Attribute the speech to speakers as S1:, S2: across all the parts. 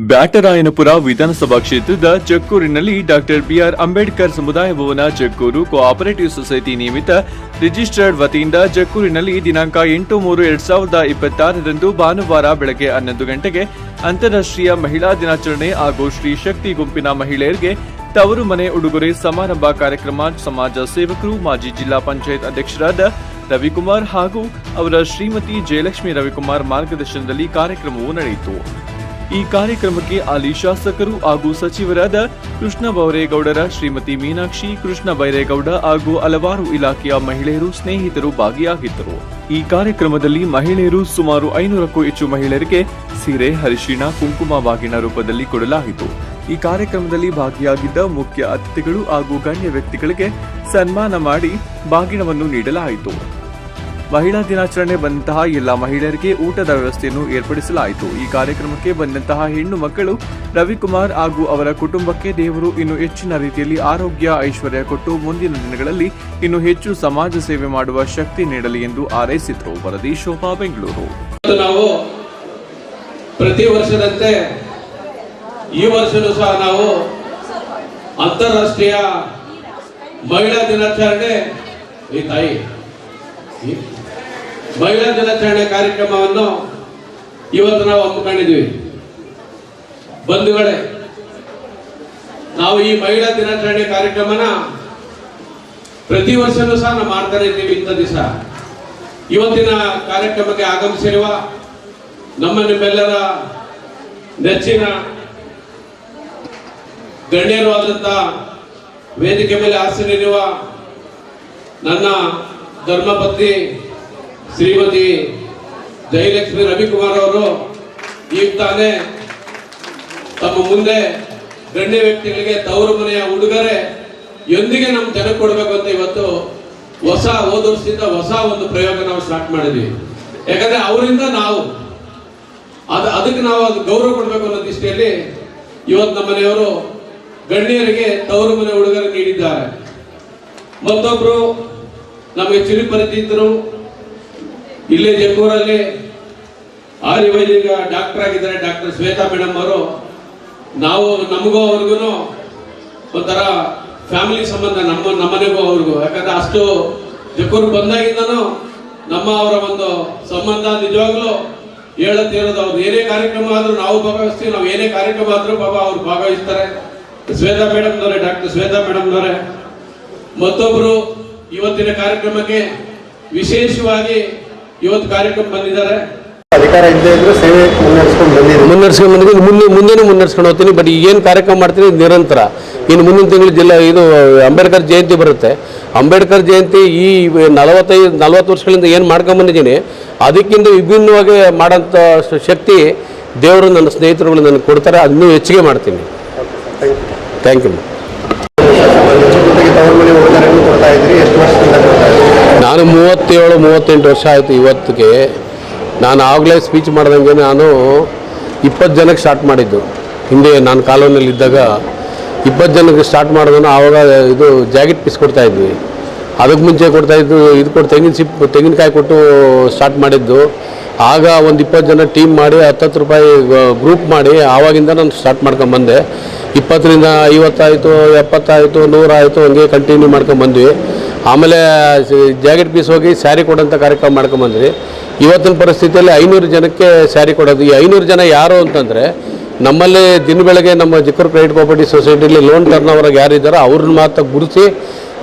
S1: ಬ್ಯಾಟರಾಯನಪುರ ವಿಧಾನಸಭಾ ಕ್ಷೇತ್ರದ ಜಕ್ಕೂರಿನಲ್ಲಿ doctor B R Ambedkar ಸಮುದಾಯ ಭವನ ಜಕ್ಕೂರು ಕೋಆಪರೇಟಿವ್ ಸೊಸೈಟಿ ನಿಯಮಿತ ರಿಜಿಸ್ಟರ್ಡ್ ವತಿಯಿಂದ ಜಕ್ಕೂರಿನಲ್ಲಿ ದಿನಾಂಕ 8/3/2026 ಭಾನುವಾರ ಬೆಳಗ್ಗೆ 11 ಗಂಟೆಗೆ ಅಂತಾರಾಷ್ಟ್ರೀಯ ಮಹಿಳಾ ದಿನಾಚರಣೆ ಹಾಗೂ ಶ್ರೀ ಶಕ್ತಿ ಗುಂಪಿನ ಮಹಿಳೆಯರಿಗೆ ತವರು ಮನೆ ಉಡುಗೊರೆ ಸಮಾರಂಭ ಕಾರ್ಯಕ್ರಮ ಸಮಾಜ ಸೇವಕರು ಮಾಜಿ ಜಿಲ್ಲಾ ಪಂಚಾಯತ್ ಅಧ್ಯಕ್ಷರಾದ ರವಿಕುಮಾರ್ ಹಾಗೂ ಅವರ ಶ್ರೀಮತಿ ಜಯಲಕ್ಷ್ಮಿ ರವಿಕುಮಾರ್ ಮಾರ್ಗದರ್ಶನದಲ್ಲಿ ಕಾರ್ಯಕ್ರಮವು ನಡೆಯಿತು. ಈ ಕಾರ್ಯಕ್ರಮಕ್ಕೆ ಹಾಲಿ ಶಾಸಕರು ಹಾಗೂ ಸಚಿವರಾದ ಕೃಷ್ಣ ಬೈರೇಗೌಡರ ಶ್ರೀಮತಿ ಮೀನಾಕ್ಷಿ, ಕೃಷ್ಣ ಬೈರೇಗೌಡ ಹಾಗೂ ಹಲವಾರು ಇಲಾಖೆಯ ಮಹಿಳೆಯರು, ಸ್ನೇಹಿತರು ಭಾಗಿಯಾಗಿದ್ದರು. ಈ ಕಾರ್ಯಕ್ರಮದಲ್ಲಿ ಮಹಿಳೆಯರು ಸುಮಾರು 500ಕ್ಕೂ ಹೆಚ್ಚು ಮಹಿಳೆಯರಿಗೆ ಸೀರೆ, ಅರಿಶಿಣ, ಕುಂಕುಮ ಬಾಗಿನ ರೂಪದಲ್ಲಿ ಕೊಡಲಾಯಿತು. ಈ ಕಾರ್ಯಕ್ರಮದಲ್ಲಿ ಭಾಗಿಯಾಗಿದ್ದ ಮುಖ್ಯ ಅತಿಥಿಗಳು ಹಾಗೂ ಗಣ್ಯ ವ್ಯಕ್ತಿಗಳಿಗೆ ಸನ್ಮಾನ ಮಾಡಿ ಬಾಗಿನವನ್ನು ನೀಡಲಾಯಿತು. ಮಹಿಳಾ ದಿನಾಚರಣೆ ಬಂದಂತಹ ಎಲ್ಲ ಮಹಿಳೆಯರಿಗೆ ಊಟದ ವ್ಯವಸ್ಥೆಯನ್ನು ಏರ್ಪಡಿಸಲಾಯಿತು. ಈ ಕಾರ್ಯಕ್ರಮಕ್ಕೆ ಬಂದಂತಹ ಹೆಣ್ಣು ಮಕ್ಕಳು ರವಿಕುಮಾರ್ ಹಾಗೂ ಅವರ ಕುಟುಂಬಕ್ಕೆ ದೇವರು ಇನ್ನು ಹೆಚ್ಚಿನ ರೀತಿಯಲ್ಲಿ ಆರೋಗ್ಯ, ಐಶ್ವರ್ಯ ಕೊಟ್ಟು ಮುಂದಿನ ದಿನಗಳಲ್ಲಿ ಇನ್ನು ಹೆಚ್ಚು ಸಮಾಜ ಸೇವೆ ಮಾಡುವ ಶಕ್ತಿ ನೀಡಲಿ ಎಂದು ಹಾರೈಸಿದರು. ವರದಿ ಶೋಭಾ, ಬೆಂಗಳೂರು.
S2: ನಾವು ಪ್ರತಿ ವರ್ಷದಂತೆ ಈ ವರ್ಷವೂ ಸಹ ನಾವು ಅಂತಾರಾಷ್ಟ್ರೀಯ ಮಹಿಳಾ ದಿನಾಚರಣೆ ಮಹಿಳಾ ದಿನಾಚರಣೆ ಕಾರ್ಯಕ್ರಮವನ್ನು ಇವತ್ತು ನಾವು ಹಮ್ಮಿಕೊಂಡಿದ್ವಿ. ಬಂಧುಗಳೇ, ನಾವು ಈ ಮಹಿಳಾ ದಿನಾಚರಣೆ ಕಾರ್ಯಕ್ರಮನ ಪ್ರತಿ ವರ್ಷನೂ ಸಹ ನಾವು ಮಾಡ್ತಾನೆ ಇದ್ದೀವಿ. ಇಂಥ ದಿವಸ ಇವತ್ತಿನ ಕಾರ್ಯಕ್ರಮಕ್ಕೆ ಆಗಮಿಸಿರುವ ನಿಮ್ಮೆಲ್ಲರ ನೆಚ್ಚಿನ ಗಣ್ಯರು ಆದಂತ ವೇದಿಕೆ ಮೇಲೆ ಆಸೀನರಿರುವ ನನ್ನ ಧರ್ಮಪತ್ನಿ ಶ್ರೀಮತಿ ಜಯಲಕ್ಷ್ಮಿ ರವಿಕುಮಾರ್ ಅವರು ಈಗ ತಾನೇ ತಮ್ಮ ಮುಂದೆ ಗಣ್ಯ ವ್ಯಕ್ತಿಗಳಿಗೆ ತವರು ಮನೆಯ ಉಡುಗೊರೆ ಎಂದಿಗೆ ನಮ್ಮ ಜನಕ್ಕೆ ಕೊಡಬೇಕು ಅಂತ ಇವತ್ತು ಹೋದ ವರ್ಷದಿಂದ ಹೊಸ ಒಂದು ಪ್ರಯೋಗ ನಾವು ಸ್ಟಾರ್ಟ್ ಮಾಡಿದ್ವಿ. ಯಾಕಂದ್ರೆ ಅವರಿಂದ ನಾವು ಅದಕ್ಕೆ ನಾವು ಅದು ಗೌರವ ಕೊಡಬೇಕು ಅನ್ನೋ ದೃಷ್ಟಿಯಲ್ಲಿ ಇವತ್ತು ನಮ್ಮ ಮನೆಯವರು ಗಣ್ಯರಿಗೆ ತವರು ಮನೆ ಉಡುಗೊರೆ ನೀಡಿದ್ದಾರೆ. ಮತ್ತೊಬ್ರು ನಮಗೆ ಚಿರಪರಿಚಿತರು, ಇಲ್ಲೇ ಜಕ್ಕೂರಲ್ಲಿ ಆಯುರ್ವೇದಿಕ ಡಾಕ್ಟರ್ ಆಗಿದ್ದಾರೆ, ಡಾಕ್ಟರ್ ಶ್ವೇತಾ ಮೇಡಮ್ ಅವರು. ನಮಗೂ ಅವ್ರಿಗೂ ಒಂಥರ ಫ್ಯಾಮಿಲಿ ಸಂಬಂಧ, ನಮ್ಮನೆಗೂ ಅವ್ರಿಗೂ. ಯಾಕಂದ್ರೆ ಅಷ್ಟು ಜಕ್ಕೂರು ಬಂದಾಗಿಂದನೂ ಅವರ ಒಂದು ಸಂಬಂಧ ನಿಜವಾಗ್ಲೂ ಹೇಳತ್ತಿರೋದು. ಅವ್ರು ಏನೇ ಕಾರ್ಯಕ್ರಮ ಆದ್ರೂ ನಾವು ಭಾಗವಹಿಸ್ತೀವಿ, ನಾವು ಏನೇ ಕಾರ್ಯಕ್ರಮ ಆದ್ರೂ ಅವ್ರು ಭಾಗವಹಿಸ್ತಾರೆ. ಶ್ವೇತಾ ಮೇಡಮ್ನವರೇ, ಡಾಕ್ಟರ್ ಶ್ವೇತಾ ಮೇಡಮ್ನವರೇ. ಮತ್ತೊಬ್ರು ಇವತ್ತಿನ ಕಾರ್ಯಕ್ರಮಕ್ಕೆ ವಿಶೇಷವಾಗಿ ಇವತ್ತು ಕಾರ್ಯಕ್ರಮ ಬಂದಿದ್ದಾರೆ.
S3: ಅಧಿಕಾರ ಇದ್ದೇ ಇದ್ರು ಸೇವೆ ಮುನ್ನಡೆಸ್ಕೊಂಡು ಬಂದಿದ್ದೀನಿ, ಮುಂದೆನೂ ಮುನ್ನಡೆಸ್ಕೊಂಡು ಹೋಗ್ತೀನಿ. ಬಟ್ ಏನು ಕಾರ್ಯಕ್ರಮ ಮಾಡ್ತೀನಿ ನಿರಂತರ. ಇನ್ನು ಮುಂದಿನ ತಿಂಗಳು ಇದು ಅಂಬೇಡ್ಕರ್ ಜಯಂತಿ ಬರುತ್ತೆ. ಅಂಬೇಡ್ಕರ್ ಜಯಂತಿ ಈ 40 ವರ್ಷಗಳಿಂದ ಏನು ಮಾಡ್ಕೊಂಬಂದಿದ್ದೀನಿ, ಅದಕ್ಕಿಂತ ವಿಭಿನ್ನವಾಗಿ ಮಾಡೋಂಥ ಶಕ್ತಿ ದೇವರು, ನನ್ನ ಸ್ನೇಹಿತರುಗಳು ನನಗೆ ಕೊಡ್ತಾರೆ. ಅದನ್ನೂ ಹೆಚ್ಚಿಗೆ ಮಾಡ್ತೀನಿ. Thank you. ನಾನು 37-38 ವರ್ಷ ಆಯಿತು ಇವತ್ತಿಗೆ. ನಾನು ಆಗಲೇ ಸ್ಪೀಚ್ ಮಾಡ್ದಂಗೆ ನಾನು 20 ಜನಕ್ಕೆ ಸ್ಟಾರ್ಟ್ ಮಾಡಿದ್ದು. ಹಿಂದೆ ನಾನು ಕಾಲೋನಿಯಲ್ಲಿ ಇದ್ದಾಗ 20 ಜನಕ್ಕೆ ಸ್ಟಾರ್ಟ್ ಮಾಡಿದ್ರು. ಆವಾಗ ಇದು ಜಾಕೆಟ್ ಪೀಸ್ ಕೊಡ್ತಾಯಿದ್ವಿ. ಅದಕ್ಕೆ ಮುಂಚೆ ಕೊಡ್ತಾಯಿದ್ದು ತೆಂಗಿನಕಾಯಿ ಕೊಟ್ಟು ಸ್ಟಾರ್ಟ್ ಮಾಡಿದ್ದು. ಆಗ ಒಂದು 20 ಜನ ಟೀಮ್ ಮಾಡಿ 10 ರೂಪಾಯಿ ಗ್ರೂಪ್ ಮಾಡಿ ಆವಾಗಿಂದ ನಾನು ಸ್ಟಾರ್ಟ್ ಮಾಡ್ಕೊಂಬಂದೆ. 20ರಿಂದ 50 ಆಯಿತು, 70 ಆಯಿತು, 100 ಆಯಿತು, ಹಂಗೆ ಕಂಟಿನ್ಯೂ ಮಾಡ್ಕೊಂಬಂದ್ವಿ. ಆಮೇಲೆ ಜಾಕೆಟ್ ಪೀಸ್ ಹೋಗಿ ಸ್ಯಾರಿ ಕೊಡೋಂಥ ಕಾರ್ಯಕ್ರಮ ಮಾಡ್ಕೊಂಬಂದ್ರಿ. ಇವತ್ತಿನ ಪರಿಸ್ಥಿತಿಯಲ್ಲಿ 500 ಜನಕ್ಕೆ ಸ್ಯಾರಿ ಕೊಡೋದು. ಈ 500 ಜನ ಯಾರು ಅಂತಂದರೆ, ನಮ್ಮಲ್ಲಿ ದಿನ ಬೆಳಗ್ಗೆ ನಮ್ಮ ಜಕ್ಕೂರು ಕ್ರೆಡಿಟ್ ಕೋಆಪರೇಟಿವ್ ಸೊಸೈಟಿಲಿ ಲೋನ್ ಟರ್ನ್ ಓವರ್ ಯಾರಿದ್ದಾರೋ ಅವ್ರನ್ನ ಮಾತ್ರ ಗುರುತಿಸಿ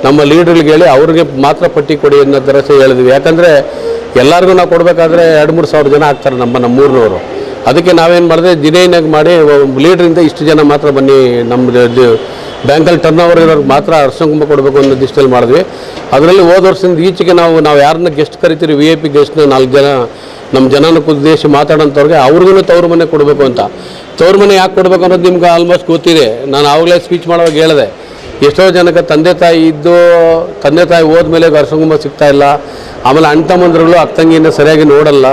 S3: ನಮ್ಮ ಲೀಡರ್ಗಳಿಗೆ ಹೇಳಿ ಅವ್ರಿಗೆ ಮಾತ್ರ ಪಟ್ಟಿ ಕೊಡಿ ಅನ್ನೋ ಥರ ಹೇಳಿದ್ವಿ. ಯಾಕಂದರೆ ಎಲ್ಲರಿಗೂ ನಾವು ಕೊಡಬೇಕಾದ್ರೆ 2-3 ಸಾವಿರ ಜನ ಆಗ್ತಾರೆ ನಮ್ಮೂರಿನವರು. ಅದಕ್ಕೆ ನಾವೇನು ಮಾಡಿದೆ, ದಿನೇನಾಗಿ ಮಾಡಿ ಲೀಡ್ರಿಂದ ಇಷ್ಟು ಜನ ಮಾತ್ರ ಬನ್ನಿ, ನಮ್ಮ ಬ್ಯಾಂಕಲ್ಲಿ ಟರ್ನ್ ಓವರ್ ಇರೋರಿಗೆ ಮಾತ್ರ ಅರ್ಶಂಕುಂಭ ಕೊಡಬೇಕು ಅನ್ನೋ ದೃಷ್ಟಿಯಲ್ಲಿ ಮಾಡಿದ್ವಿ. ಅದರಲ್ಲಿ ಹೋದ ವರ್ಷದಿಂದ ಈಚೆಗೆ ನಾವು ಯಾರನ್ನ ಗೆಸ್ಟ್ ಕರಿತೀರಿ, VIP ಗೆಸ್ಟ್ನ 4 ಜನ ನಮ್ಮ ಜನನ ಉದ್ದೇಶಿ ಮಾತಾಡೋಂಥವ್ರಿಗೆ ಅವ್ರಿಗೂ ತವ್ರ ಮನೆ ಕೊಡಬೇಕು ಅಂತ. ತವ್ರ ಮನೆ ಯಾಕೆ ಕೊಡಬೇಕು ಅನ್ನೋದು ನಿಮ್ಗೆ ಆಲ್ಮೋಸ್ಟ್ ಗೊತ್ತಿದೆ. ನಾನು ಆವಾಗಲೇ ಸ್ಪೀಚ್ ಮಾಡುವಾಗ ಹೇಳಿದೆ, ಎಷ್ಟೋ ಜನಕ್ಕೆ ತಂದೆ ತಾಯಿ ಹೋದ್ಮೇಲೆ ಅರ್ಶಂಕುಂಭ ಸಿಗ್ತಾಯಿಲ್ಲ. ಆಮೇಲೆ ಅಣ್ಣ ತಮ್ಮಂದ್ರುಗಳು ಅಕ್ಕಂಗಿನ ಸರಿಯಾಗಿ ನೋಡಲ್ಲ,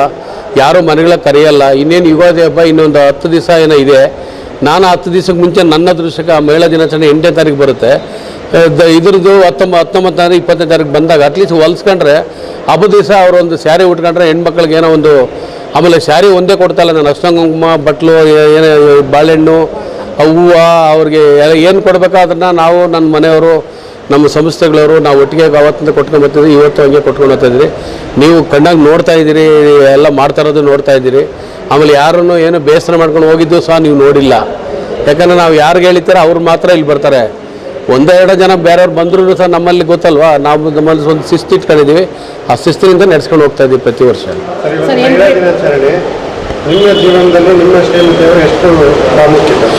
S3: ಯಾರೂ ಮನೆಗಳ ಕರೆಯಲ್ಲ. ಇನ್ನೇನು ಯುಗಾದಿ ಹಬ್ಬ ಇನ್ನೊಂದು 10 ದಿವಸ ಏನೋ ಇದೆ. ನಾನು 10 ದಿವಸಕ್ಕೆ ಮುಂಚೆ ನನ್ನ ಅದೃಷ್ಟಕ್ಕೆ ಆ ಮಹಿಳಾ ದಿನಾಚರಣೆ 8ನೇ ತಾರೀಕು ಬರುತ್ತೆ. ಇದ್ರದ್ದು 19 ತಾರೀಕು 20ನೇ ತಾರೀಕು ಬಂದಾಗ ಅಟ್ಲೀಸ್ಟ್ ಹೊಲ್ಸ್ಕೊಂಡ್ರೆ ಹಬ್ಬದ ದಿವಸ ಅವರು ಒಂದು ಸ್ಯಾರಿ ಉಟ್ಕೊಂಡ್ರೆ ಹೆಣ್ಮಕ್ಳಿಗೆ ಏನೋ ಒಂದು, ಆಮೇಲೆ ಸ್ಯಾರಿ ಒಂದೇ ಕೊಡ್ತಾಯಿಲ್ಲ, ನಾನು ಅಷ್ಟಂಗ ಕುಂಕುಮ, ಬಟ್ಲು, ಏನೇ ಬಾಳೆಹಣ್ಣು, ಹೂವು, ಅವ್ರಿಗೆ ಏನು ಕೊಡಬೇಕೋ ಅದನ್ನು ನಾವು ನನ್ನ ಮನೆಯವರು, ನಮ್ಮ ಸಂಸ್ಥೆಗಳವರು ನಾವು ಒಟ್ಟಿಗೆ ಅವತ್ತಿಂದ ಕೊಟ್ಕೊಂಡು ಬರ್ತಿದ್ವಿ. ಇವತ್ತು ಹಂಗೆ ಕೊಟ್ಕೊಂಡು ಹೋಗ್ತಾಯಿದ್ದೀರಿ. ನೀವು ಕಣ್ಣಾಗಿ ನೋಡ್ತಾ ಇದ್ದೀರಿ, ಎಲ್ಲ ಮಾಡ್ತಾ ಇರೋದು ನೋಡ್ತಾ ಇದ್ದೀರಿ. ಆಮೇಲೆ ಯಾರನ್ನು ಏನು ಬೇಸರ ಮಾಡ್ಕೊಂಡು ಹೋಗಿದ್ದು ಸಹ ನೀವು ನೋಡಿಲ್ಲ. ಯಾಕಂದರೆ ನಾವು ಯಾರಿಗೆ ಹೇಳ್ತೀರ ಅವ್ರು ಮಾತ್ರ ಇಲ್ಲಿ ಬರ್ತಾರೆ. 1-2 ಜನ ಬೇರೆಯವ್ರು ಬಂದರೂ ಸಹ ನಮ್ಮಲ್ಲಿ ಗೊತ್ತಲ್ವಾ, ನಾವು ನಮ್ಮಲ್ಲಿ ಒಂದು ಶಿಸ್ತು ಇಟ್ಕೊಂಡಿದ್ದೀವಿ. ಆ ಶಿಸ್ತಿನಿಂದ ನಡೆಸ್ಕೊಂಡು ಹೋಗ್ತಾ ಇದ್ದೀವಿ ಪ್ರತಿ ವರ್ಷ.
S4: ನಿಮ್ಮ ಜೀವನದಲ್ಲಿ ನಿಮ್ಮ ಶ್ರೀಮತಿಯವರು ಎಷ್ಟು ಪ್ರಾಮುಖ್ಯತೆ?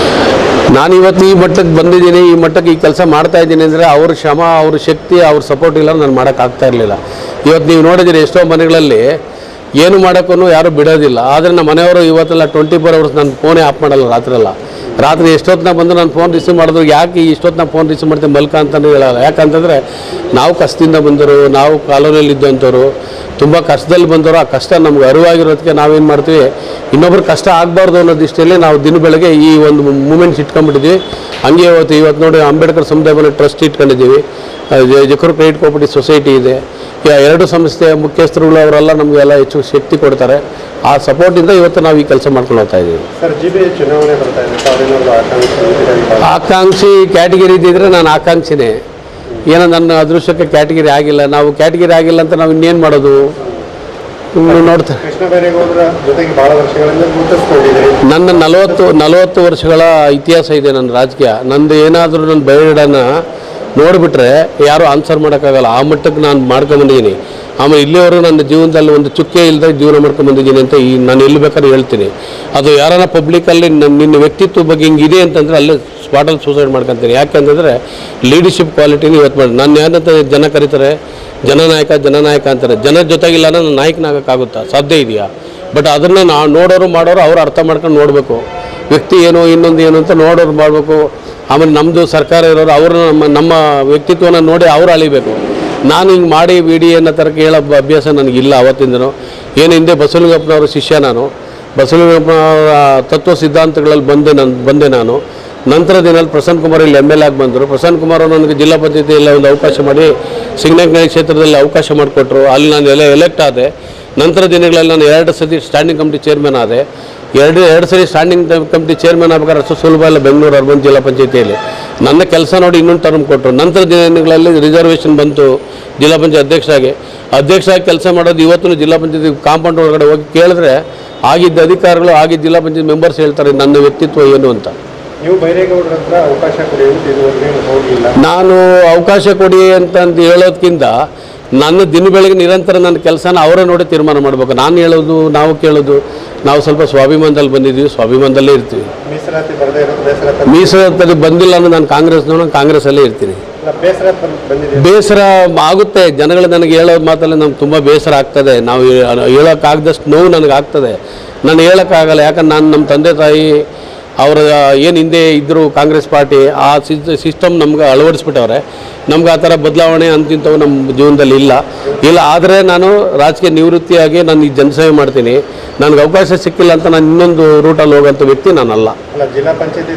S3: ನಾನು ಇವತ್ತು ಈ ಮಟ್ಟಕ್ಕೆ ಬಂದಿದ್ದೀನಿ, ಈ ಮಟ್ಟಕ್ಕೆ ಈ ಕೆಲಸ ಮಾಡ್ತಾ ಇದ್ದೀನಿ ಅಂದರೆ ಅವ್ರ ಶ್ರಮ, ಅವ್ರ ಶಕ್ತಿ, ಅವ್ರ ಸಪೋರ್ಟ್ ಇಲ್ಲ ನಾನು ಮಾಡೋಕ್ಕಾಗ್ತಾ ಇರಲಿಲ್ಲ. ಇವತ್ತು ನೀವು ನೋಡಿದ್ದೀರಿ ಎಷ್ಟೋ ಮನೆಗಳಲ್ಲಿ ಏನು ಮಾಡೋಕ್ಕೂ ಯಾರೂ ಬಿಡೋದಿಲ್ಲ. ಆದರೆ ನಮ್ಮ ಮನೆಯವರು ಇವತ್ತೆಲ್ಲ 24 hours ನಾನು ಫೋನೇ ಆಫ್ ಮಾಡಲ್ಲ. ರಾತ್ರಿ ಎಷ್ಟೊತ್ತಿನ ಬಂದು ನಾನು ಫೋನ್ ರಿಸೀವ್ ಮಾಡಿದ್ರು, ಯಾಕೆ ಇಷ್ಟೊತ್ತಿನ ಫೋನ್ ರಿಸೀವ್ ಮಾಡ್ತೀನಿ ಮಲ್ಕ ಅಂತಲೂ ಹೇಳಲ್ಲ. ಯಾಕಂತಂದರೆ ನಾವು ಕಷ್ಟದಿಂದ ಬಂದರು, ನಾವು ಕಾಲೋನಿಯಲ್ಲಿ ಇದ್ದಂಥವ್ರು, ತುಂಬ ಕಷ್ಟದಲ್ಲಿ ಬಂದವರು. ಆ ಕಷ್ಟ ನಮ್ಗೆ ಅರಿವಾಗಿರೋದಕ್ಕೆ ನಾವೇನು ಮಾಡ್ತೀವಿ, ಇನ್ನೊಬ್ರು ಕಷ್ಟ ಆಗಬಾರ್ದು ಅನ್ನೋ ದೃಷ್ಟಿಯಲ್ಲಿ ನಾವು ದಿನ ಬೆಳಗ್ಗೆ ಈ ಒಂದು ಮೂಮೆಂಟ್ಸ್ ಇಟ್ಕೊಂಡ್ಬಿಟ್ಟಿದ್ವಿ. ಹಂಗೆ ಇವತ್ತು ನೋಡಿ ಅಂಬೇಡ್ಕರ್ ಸಮುದಾಯ ಭವನ ಟ್ರಸ್ಟ್ ಇಟ್ಕೊಂಡಿದ್ದೀವಿ, ಜಕೂರ್ ಕ್ರೆಡಿಟ್ ಕೋಆಪರೇಟಿವ್ ಸೊಸೈಟಿ ಇದೆ. 2 ಸಂಸ್ಥೆಯ ಮುಖ್ಯಸ್ಥರುಗಳು ಅವರೆಲ್ಲ ನಮಗೆಲ್ಲ ಹೆಚ್ಚು ಶಕ್ತಿ ಕೊಡ್ತಾರೆ. ಆ ಸಪೋರ್ಟಿಂದ ಇವತ್ತು ನಾವು ಈ ಕೆಲಸ ಮಾಡ್ಕೊಂಡು ಹೋಗ್ತಾ ಇದ್ದೀವಿ.
S4: ಸರ್, GBA ಚುನಾವಣೆ ಬರ್ತಾ ಇದೆ,
S3: ಆಕಾಂಕ್ಷಿ ಕ್ಯಾಟಗಿರಿ ಇದ್ದಿದ್ರೆ ನಾನು ಆಕಾಂಕ್ಷಿನೇ. ಏನೋ ನನ್ನ ಅದೃಷ್ಟಕ್ಕೆ ಕ್ಯಾಟಗಿರಿ ಆಗಿಲ್ಲ. ನಾವು ಕ್ಯಾಟಗಿರಿ ಆಗಿಲ್ಲ ಅಂತ ನಾವು ಇನ್ನೇನು ಮಾಡೋದು ನೋಡ್ತಾರೆ.
S4: ಕೃಷ್ಣ ಬೈರೇಗೌಡರ ಜೊತೆಗೆ ಭಾಳ ವರ್ಷಗಳಿಂದ ಗುರುತಿಸ್ಕೊಂಡಿದ್ದೀರಿ.
S3: ನನ್ನ 40 ವರ್ಷಗಳ ಇತಿಹಾಸ ಇದೆ ನನ್ನ ರಾಜಕೀಯ. ನಂದು ಏನಾದರೂ ನನ್ನ ಬಯೋಡಾನ ನೋಡಿಬಿಟ್ರೆ ಯಾರೂ ಆನ್ಸರ್ ಮಾಡೋಕ್ಕಾಗಲ್ಲ. ಆ ಮಟ್ಟಕ್ಕೆ ನಾನು ಮಾಡ್ಕೊಂಬಂದಿದ್ದೀನಿ. ಆಮೇಲೆ ಇಲ್ಲಿವರೆಗೂ ನನ್ನ ಜೀವನದಲ್ಲಿ ಒಂದು ಚುಕ್ಕೆ ಇಲ್ಲದೆ ಜೀವನ ಮಾಡ್ಕೊಂಬಂದಿದ್ದೀನಿ ಅಂತ ನಾನು ಎಲ್ಲಿ ಬೇಕಾದ್ರೂ ಹೇಳ್ತೀನಿ. ಅದು ಯಾರನ್ನ ಪಬ್ಲಿಕಲ್ಲಿ ನಿನ್ನ ವ್ಯಕ್ತಿತ್ವ ಬಗ್ಗೆ ಹಿಂಗಿದೆ ಅಂತಂದರೆ ಅಲ್ಲೇ ಸ್ಪಾಟಲ್ಲಿ ಸೂಸೈಡ್ ಮಾಡ್ಕೊತೀನಿ. ಯಾಕೆಂತಂದರೆ ಲೀಡರ್ಶಿಪ್ ಕ್ವಾಲಿಟಿನ ಇವತ್ತು ಮಾಡಿ ನಾನು ಏನಂತ ಜನ ಕರೀತಾರೆ, ಜನನಾಯಕ ಅಂತಾರೆ. ಜನ ಜೊತೆಗಿಲ್ಲ ನಾನು ನಾಯಕನಾಗೋಕ್ಕಾಗುತ್ತಾ? ಸಾಧ್ಯ ಇದೆಯಾ? ಬಟ್ ಅದನ್ನು ನಾವು ನೋಡೋರು ಮಾಡೋರು ಅವ್ರು ಅರ್ಥ ಮಾಡ್ಕೊಂಡು ನೋಡಬೇಕು. ವ್ಯಕ್ತಿ ಏನು ಇನ್ನೊಂದು ಏನು ಅಂತ ನೋಡೋರು ಮಾಡಬೇಕು. ಆಮೇಲೆ ನಮ್ಮದು ಸರ್ಕಾರ ಇರೋರು ಅವರು ನಮ್ಮ ವ್ಯಕ್ತಿತ್ವನ ನೋಡಿ ಅವ್ರು ಅಳಿಬೇಕು. ನಾನು ಹಿಂಗೆ ಮಾಡಿ ಬಿಡಿ ಅನ್ನೋ ಥರಕ್ಕೆ ಹೇಳೋ ಅಭ್ಯಾಸ ನನಗಿಲ್ಲ ಅವತ್ತಿಂದನೂ. ಏನು ಹಿಂದೆ ಬಸವಲಿಂಗಪ್ಪನವರ ಶಿಷ್ಯ ನಾನು. ಬಸವಲಿಂಗಪ್ಪನವರ ತತ್ವ ಸಿದ್ಧಾಂತಗಳಲ್ಲಿ ಬಂದೆ ನಾನು. ನಂತರ ದಿನದಲ್ಲಿ ಪ್ರಸನ್ನ ಕುಮಾರ್ ಇಲ್ಲಿ MLA ಆಗಿ ಬಂದರು. ಪ್ರಸನ್ನ ಕುಮಾರ್ ನನಗೆ ಜಿಲ್ಲಾ ಪಂಚಾಯತಿಯಲ್ಲಿ ಒಂದು ಅವಕಾಶ ಮಾಡಿ ಸಿಂಗನಕೆರೆ ಕ್ಷೇತ್ರದಲ್ಲಿ ಅವಕಾಶ ಮಾಡಿಕೊಟ್ರು. ಅಲ್ಲಿ ನಾನು ಎಲೆಕ್ಟ್ ಆದೆ. ನಂತರ ದಿನಗಳಲ್ಲಿ ನಾನು 2 ಸತಿ ಸ್ಟ್ಯಾಂಡಿಂಗ್ ಕಮಿಟಿ ಚೇರ್ಮನ್ ಆದೆ. ಎರಡು ಸರಿ ಸ್ಟ್ಯಾಂಡಿಂಗ್ ಕಮಿಟಿ ಚೇರ್ಮನ್ ಆಗಬೇಕಾದ್ರೆ ಅಷ್ಟು ಸುಲಭ ಇಲ್ಲ ಬೆಂಗಳೂರು ಅರ್ಬನ್ ಜಿಲ್ಲಾ ಪಂಚಾಯತಿಯಲ್ಲಿ. ನನ್ನ ಕೆಲಸ ನೋಡಿ ಇನ್ನೊಂದು ಟರ್ಮ್ ಕೊಟ್ಟರು. ನಂತರ ದಿನಗಳಲ್ಲಿ ರಿಸರ್ವೇಷನ್ ಬಂತು. ಜಿಲ್ಲಾ ಪಂಚಾಯತ್ ಅಧ್ಯಕ್ಷರಾಗಿ ಕೆಲಸ ಮಾಡೋದು. ಇವತ್ತು ಜಿಲ್ಲಾ ಪಂಚಾಯತಿ ಕಾಂಪೌಂಡ್ ಒಳಗಡೆ ಹೋಗಿ ಕೇಳಿದ್ರೆ ಆಗಿದ್ದ ಅಧಿಕಾರಿಗಳು ಆಗಿದ್ದ ಜಿಲ್ಲಾ ಪಂಚಾಯತ್ ಮೆಂಬರ್ಸ್ ಹೇಳ್ತಾರೆ ನನ್ನ ವ್ಯಕ್ತಿತ್ವ ಏನು ಅಂತ.
S4: ನೀವು ಬೈರೇಗೌಡರ ಹತ್ರ ಅವಕಾಶ ಕೊಡಿ ಅಂತ ಇದುವರೆಗೆ ಹೋಗಿಲ್ಲ.
S3: ನಾನು ಅವಕಾಶ ಕೊಡಿ ಅಂತಂದು ಹೇಳೋದಕ್ಕಿಂತ ನನ್ನ ದಿನ ಬೆಳಗ್ಗೆ ನಿರಂತರ ನನ್ನ ಕೆಲಸನ ಅವರೇ ನೋಡಿ ತೀರ್ಮಾನ ಮಾಡಬೇಕು. ನಾನು ಹೇಳೋದು, ನಾವು ಕೇಳೋದು. ನಾವು ಸ್ವಲ್ಪ ಸ್ವಾಭಿಮಾನದಲ್ಲಿ ಬಂದಿದ್ದೀವಿ, ಸ್ವಾಭಿಮಾನದಲ್ಲೇ ಇರ್ತೀವಿ.
S4: ಮೀಸಲಾತಿ ಬರದೇ ಇರೋದು ಬೇಸರ.
S3: ಮೀಸಲಾತಿ ಬಂದಿಲ್ಲ ಅಂದ್ರೆ ನಾನು ಕಾಂಗ್ರೆಸ್ಸಲ್ಲೇ ಇರ್ತೀನಿ. ಬೇಸರ ಆಗುತ್ತೆ. ಜನಗಳು ನನಗೆ ಹೇಳೋ ಮಾತಲ್ಲಿ ನಮ್ಗೆ ತುಂಬ ಬೇಸರ ಆಗ್ತದೆ. ನಾವು ಹೇಳೋಕ್ಕಾಗದಷ್ಟು ನೋವು ನನಗೆ ಆಗ್ತದೆ. ನಾನು ಹೇಳೋಕ್ಕಾಗಲ್ಲ. ಯಾಕಂದ್ರೆ ನಾನು ನಮ್ಮ ತಂದೆ ತಾಯಿ ಅವರ ಏನು ಹಿಂದೆ ಇದ್ದರು ಕಾಂಗ್ರೆಸ್ ಪಾರ್ಟಿ, ಆ ಸಿಸ್ಟಮ್ ನಮ್ಗೆ ಅಳವಡಿಸ್ಬಿಟ್ಟವ್ರೆ. ನಮ್ಗೆ ಆ ಥರ ಬದಲಾವಣೆ ಅಂತಿಂಥವು ನಮ್ಮ ಜೀವನದಲ್ಲಿ ಇಲ್ಲ. ಆದರೆ ನಾನು ರಾಜಕೀಯ ನಿವೃತ್ತಿಯಾಗಿ ನಾನು ಈ ಜನಸೇವೆ ಮಾಡ್ತೀನಿ. ನನಗೆ ಅವಕಾಶ ಸಿಕ್ಕಿಲ್ಲ ಅಂತ ನಾನು ಇನ್ನೊಂದು ರೂಟಲ್ಲಿ ಹೋಗೋಂಥ ವ್ಯಕ್ತಿ ನಾನಲ್ಲ.
S4: ಜಿಲ್ಲಾ ಪಂಚಾಯತಿ